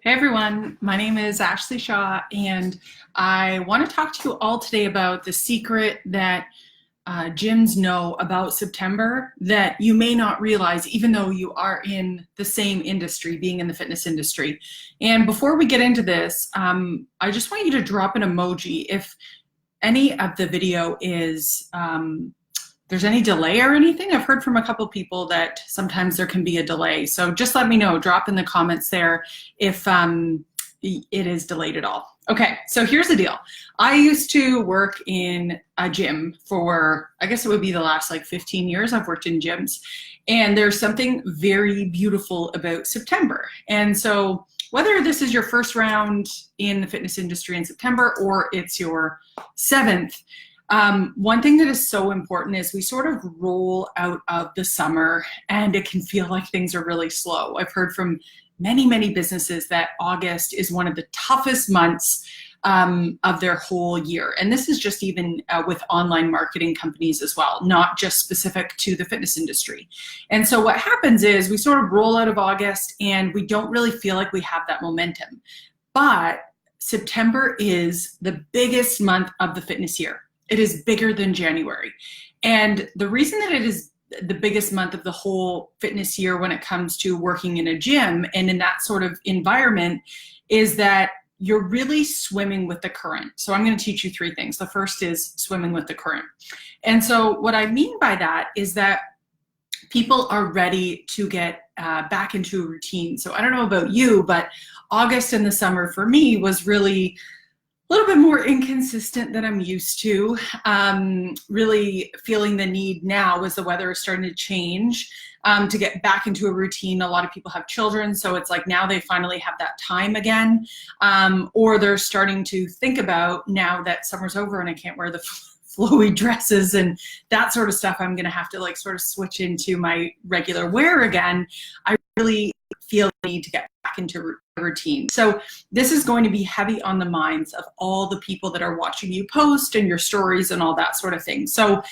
Hey everyone, my name is Ashley Shaw, and I want to talk to you all today about the secret that gyms know about September that you may not realize, even though you are in the same industry, being in the fitness industry. And before we get into this, I just want you to drop an emoji if any of the video is there's any delay or anything. I've heard from a couple people that sometimes there can be a delay. So just let me know, drop in the comments there if it is delayed at all. Okay, so here's the deal. I used to work in a gym for, I guess it would be the last like 15 years I've worked in gyms. And there's something very beautiful about September. And so whether this is your first round in the fitness industry in September or it's your seventh, one thing that is so important is we sort of roll out of the summer and it can feel like things are really slow. I've heard from many businesses that August is one of the toughest months of their whole year. And this is just even with online marketing companies as well, not just specific to the fitness industry. And so what happens is we sort of roll out of August and we don't really feel like we have that momentum. But September is the biggest month of the fitness year. It is bigger than January. And the reason that it is the biggest month of the whole fitness year when it comes to working in a gym and in that sort of environment is that you're really swimming with the current. So I'm going to teach you three things. The first is swimming with the current. And so what I mean by that is that people are ready to get back into a routine. So I don't know about you, but August in the summer for me was really a little bit more inconsistent than I'm used to. Really feeling the need now as the weather is starting to change to get back into a routine. A lot of people have children, so it's like now they finally have that time again. Or they're starting to think about now that summer's over and I can't wear the flowy dresses and that sort of stuff, I'm gonna have to like sort of switch into my regular wear again. I really feel the need to get back into routine. So this is going to be heavy on the minds of all the people that are watching you post and your stories and all that sort of thing. So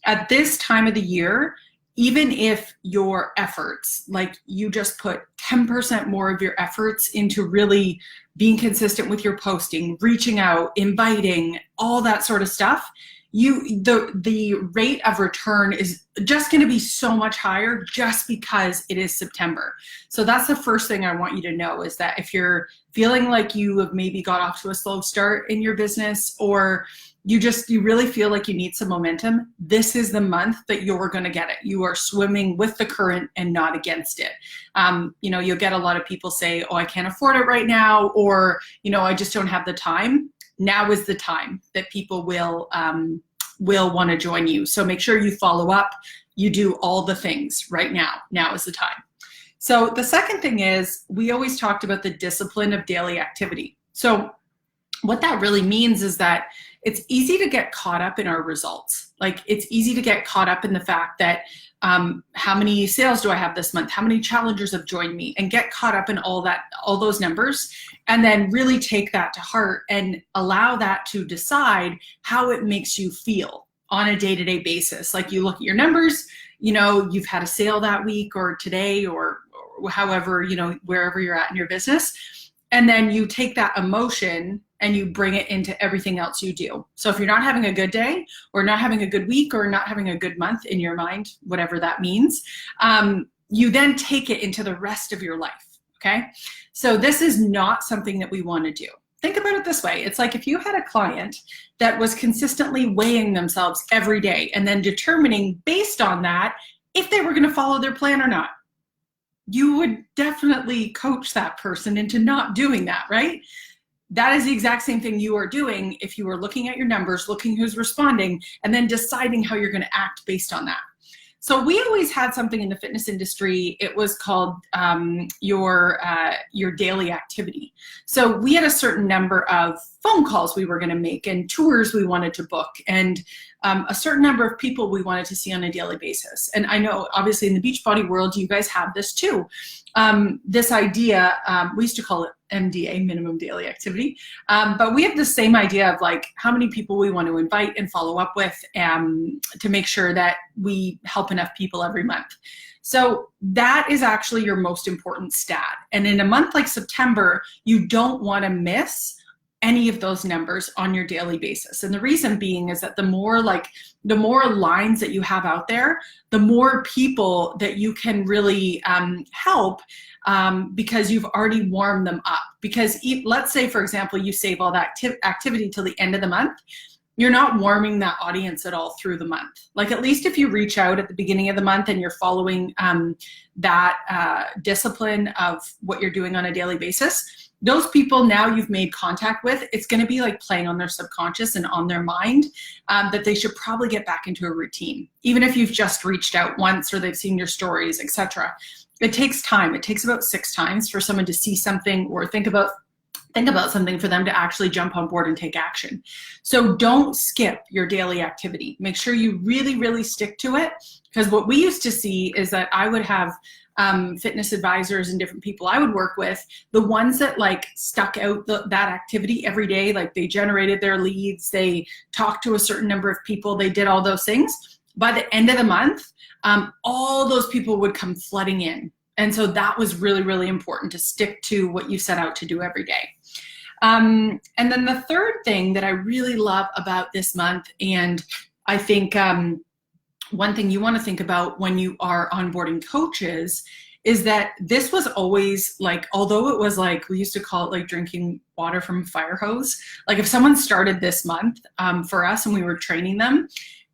at this time of the year, even if your efforts, like you just put 10% more of your efforts into really being consistent with your posting, reaching out, inviting, all that sort of stuff, the rate of return is just going to be so much higher just because it is September. So that's the first thing I want you to know is that if you're feeling like you have maybe got off to a slow start in your business or you really feel like you need some momentum, this is the month that you're going to get it. You are swimming with the current and not against it. You'll get a lot of people say, oh, I can't afford it right now, or, I just don't have the time. Now is the time that people will want to join you. So make sure you follow up. You do all the things right now. Now is the time. So the second thing is we always talked about the discipline of daily activity. So what that really means is that it's easy to get caught up in our results. Like it's easy to get caught up in the fact that how many sales do I have this month? How many challengers have joined me? And get caught up in all those numbers, and then really take that to heart and allow that to decide how it makes you feel on a day-to-day basis. Like you look at your numbers, you've had a sale that week or today or however, wherever you're at in your business. And then you take that emotion and you bring it into everything else you do. So if you're not having a good day or not having a good week or not having a good month in your mind, whatever that means, you then take it into the rest of your life, okay? So this is not something that we want to do. Think about it this way. It's like if you had a client that was consistently weighing themselves every day and then determining based on that if they were going to follow their plan or not. You would definitely coach that person into not doing that, right? That is the exact same thing you are doing if you are looking at your numbers, looking who's responding, and then deciding how you're going to act based on that. So we always had something in the fitness industry. It was called your daily activity. So we had a certain number of phone calls we were going to make and tours we wanted to book and a certain number of people we wanted to see on a daily basis. And I know obviously in the Beachbody world, you guys have this too. This idea, we used to call it MDA, minimum daily activity, but we have the same idea of like how many people we want to invite and follow up with to make sure that we help enough people every month. So that is actually your most important stat. And in a month like September, you don't want to miss any of those numbers on your daily basis. And the reason being is that the more lines that you have out there, the more people that you can really help, because you've already warmed them up. Because let's say, for example, you save all that activity till the end of the month, you're not warming that audience at all through the month. Like, at least if you reach out at the beginning of the month and you're following that discipline of what you're doing on a daily basis, those people now you've made contact with, it's going to be like playing on their subconscious and on their mind, that they should probably get back into a routine. Even if you've just reached out once or they've seen your stories, etc. It takes time. It takes about 6 times for someone to see something or think about something for them to actually jump on board and take action. So don't skip your daily activity. Make sure you really, really stick to it. Because what we used to see is that I would have fitness advisors and different people I would work with, the ones that like stuck out that activity every day, like they generated their leads, they talked to a certain number of people, they did all those things. By the end of the month, all those people would come flooding in. And so that was really, really important to stick to what you set out to do every day. And then the third thing that I really love about this month, and I think one thing you want to think about when you are onboarding coaches, is that this was always like, although it was like, we used to call it like drinking water from a fire hose. Like if someone started this month for us and we were training them,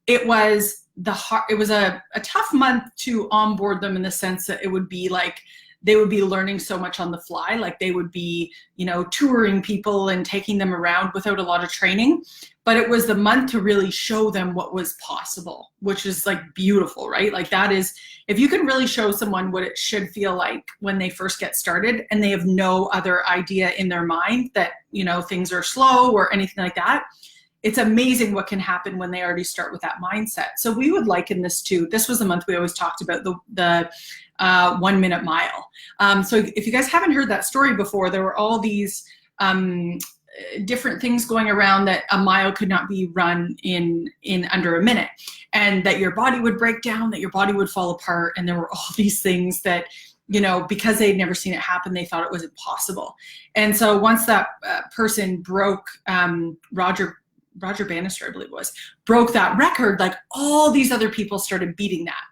it was a tough month to onboard them, in the sense that it would be like they would be learning so much on the fly. Like they would be, touring people and taking them around without a lot of training. But it was the month to really show them what was possible, which is like beautiful, right? Like that is, if you can really show someone what it should feel like when they first get started and they have no other idea in their mind that, things are slow or anything like that, it's amazing what can happen when they already start with that mindset. So we would liken this to, this was the month we always talked about, the 1 minute mile. So if you guys haven't heard that story before, there were all these different things going around that a mile could not be run in under a minute, and that your body would break down, that your body would fall apart. And there were all these things that, because they'd never seen it happen, they thought it was impossible. And so once that person broke, Roger Bannister, I believe it was, broke that record, like all these other people started beating that.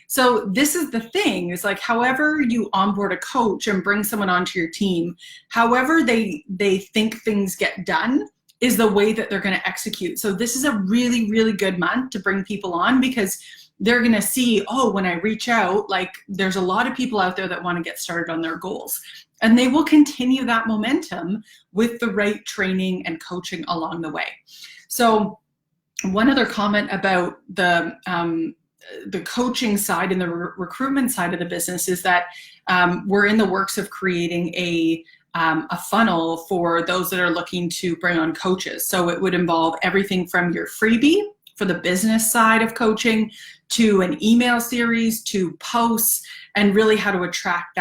So this is the thing, is like, however you onboard a coach and bring someone onto your team, however they think things get done is the way that they're going to execute. So this is a really, really good month to bring people on, because they're going to see, oh, when I reach out, like there's a lot of people out there that want to get started on their goals. And they will continue that momentum with the right training and coaching along the way. So one other comment about the coaching side and the recruitment side of the business is that we're in the works of creating a funnel for those that are looking to bring on coaches. So it would involve everything from your freebie for the business side of coaching, to an email series, to posts, and really how to attract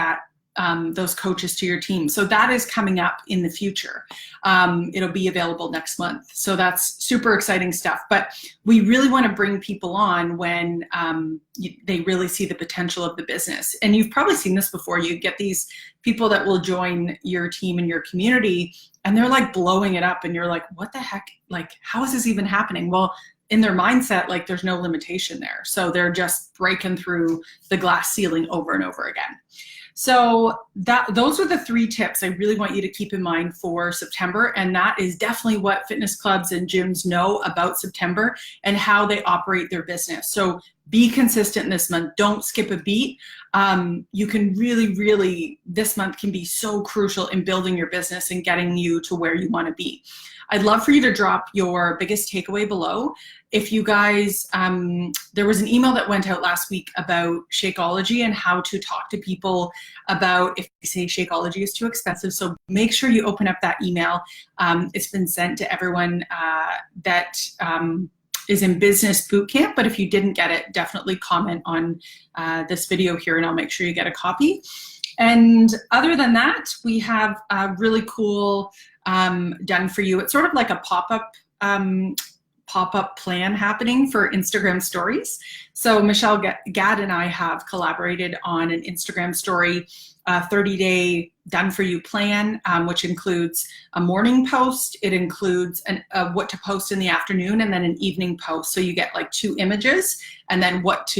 those coaches to your team. So that is coming up in the future. It'll be available next month. So that's super exciting stuff. But we really want to bring people on when they really see the potential of the business. And you've probably seen this before. You get these people that will join your team and your community, and they're like blowing it up. And you're like, what the heck? Like, how is this even happening? Well, in their mindset, like there's no limitation there. So they're just breaking through the glass ceiling over and over again. So those are the 3 tips I really want you to keep in mind for September. And that is definitely what fitness clubs and gyms know about September and how they operate their business. So be consistent this month. Don't skip a beat. You can really, this month can be so crucial in building your business and getting you to where you want to be. I'd love for you to drop your biggest takeaway below. If you guys, there was an email that went out last week about Shakeology and how to talk to people about if they say Shakeology is too expensive. So make sure you open up that email. It's been sent to everyone that is in Business Bootcamp, but if you didn't get it, definitely comment on this video here and I'll make sure you get a copy. And other than that, we have a really cool done for you. It's sort of like a pop-up pop-up plan happening for Instagram stories. So Michelle Gadd and I have collaborated on an Instagram story 30-day done-for-you plan, which includes a morning post. It includes what to post in the afternoon, and then an evening post. So you get like 2 images, and then what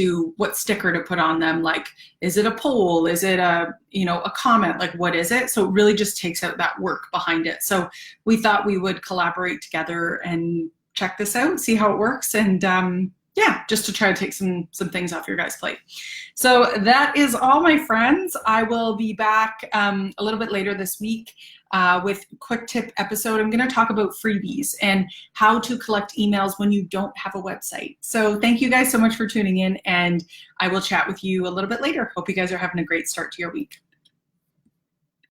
sticker to put on them. Like, is it a poll? Is it a comment? Like, what is it? So it really just takes out that work behind it. So we thought we would collaborate together and check this out, see how it works, and yeah, just to try to take some things off your guys' plate. So that is all, my friends. I will be back a little bit later this week with a quick tip episode. I'm going to talk about freebies and how to collect emails when you don't have a website. So thank you guys so much for tuning in, and I will chat with you a little bit later. Hope you guys are having a great start to your week.